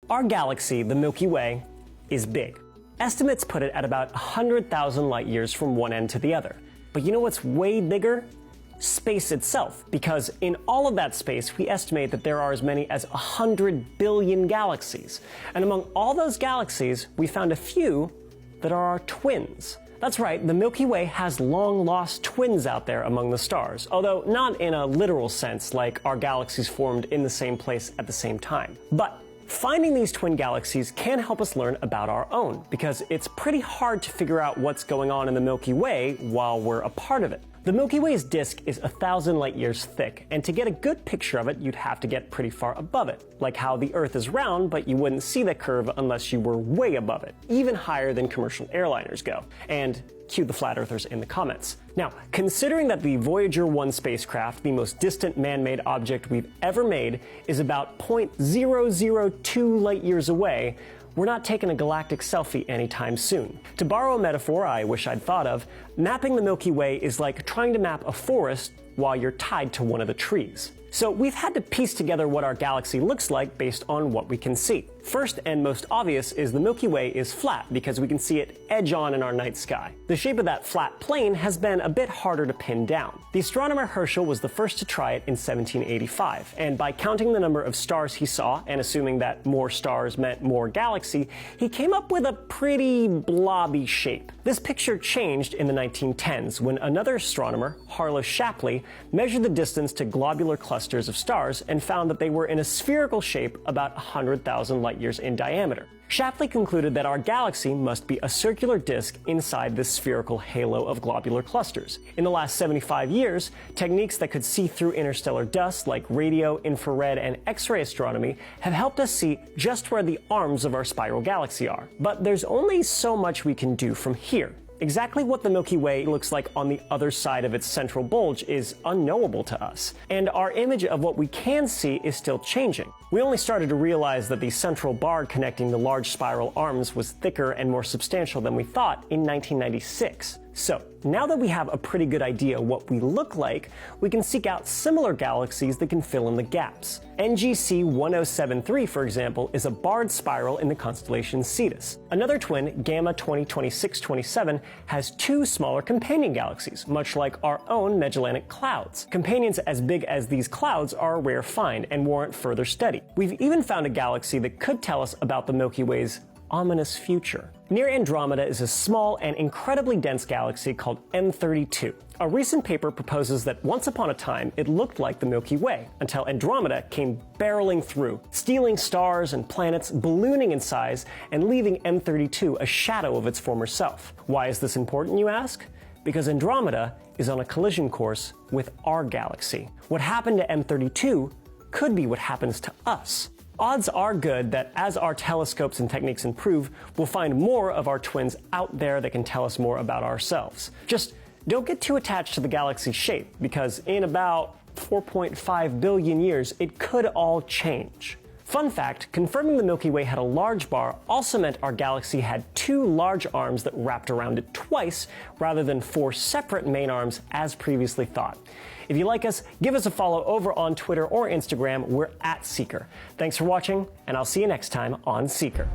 Our galaxy, the Milky Way, is big. Estimates put it at about 100,000 light years from one end to the other. But you know what's way bigger? Space itself, because in all of that space, we estimate that there are as many as 100 billion galaxies. And among all those galaxies, we found a few that are our twins. That's right, the Milky Way has long-lost twins out there among the stars, although not in a literal sense like our galaxies formed in the same place at the same time. But finding these twin galaxies can help us learn about our own, because it's pretty hard to figure out what's going on in the Milky Way while we're a part of it. The Milky Way's disk is 1,000 light years thick, and to get a good picture of it, you'd have to get pretty far above it, like how the Earth is round, but you wouldn't see the curve unless you were way above it, even higher than commercial airliners go. And cue the flat earthers in the comments. Now, considering that the Voyager 1 spacecraft, the most distant man-made object we've ever made, is about 0.002 light years away, we're not taking a galactic selfie anytime soon. To borrow a metaphor I wish I'd thought of, mapping the Milky Way is like trying to map a forest while you're tied to one of the trees. So we've had to piece together what our galaxy looks like based on what we can see. First and most obvious is the Milky Way is flat because we can see it edge on in our night sky. The shape of that flat plane has been a bit harder to pin down. The astronomer Herschel was the first to try it in 1785, and by counting the number of stars he saw and assuming that more stars meant more galaxy, he came up with a pretty blobby shape. This picture changed in the 1910s when another astronomer, Harlow Shapley, measured the distance to globular clusters of stars and found that they were in a spherical shape about 100,000 light years in diameter. Shapley concluded that our galaxy must be a circular disk inside this spherical halo of globular clusters. In the last 75 years, techniques that could see through interstellar dust like radio, infrared, and X-ray astronomy have helped us see just where the arms of our spiral galaxy are. But there's only so much we can do from here. Exactly what the Milky Way looks like on the other side of its central bulge is unknowable to us, and our image of what we can see is still changing. We only started to realize that the central bar connecting the large spiral arms was thicker and more substantial than we thought in 1996. So, now that we have a pretty good idea what we look like, we can seek out similar galaxies that can fill in the gaps. NGC 1073, for example, is a barred spiral in the constellation Cetus. Another twin, Gamma 202627, has two smaller companion galaxies, much like our own Magellanic Clouds. Companions as big as these clouds are a rare find and warrant further study. We've even found a galaxy that could tell us about the Milky Way's ominous future. Near Andromeda is a small and incredibly dense galaxy called M32. A recent paper proposes that once upon a time it looked like the Milky Way, until Andromeda came barreling through, stealing stars and planets, ballooning in size, and leaving M32 a shadow of its former self. Why is this important, you ask? Because Andromeda is on a collision course with our galaxy. What happened to M32 could be what happens to us. Odds are good that as our telescopes and techniques improve, we'll find more of our twins out there that can tell us more about ourselves. Just don't get too attached to the galaxy's shape, because in about 4.5 billion years, it could all change. Fun fact, confirming the Milky Way had a large bar also meant our galaxy had two large arms that wrapped around it twice, rather than four separate main arms as previously thought. If you like us, give us a follow over on Twitter or Instagram. We're @Seeker. Thanks for watching, and I'll see you next time on Seeker.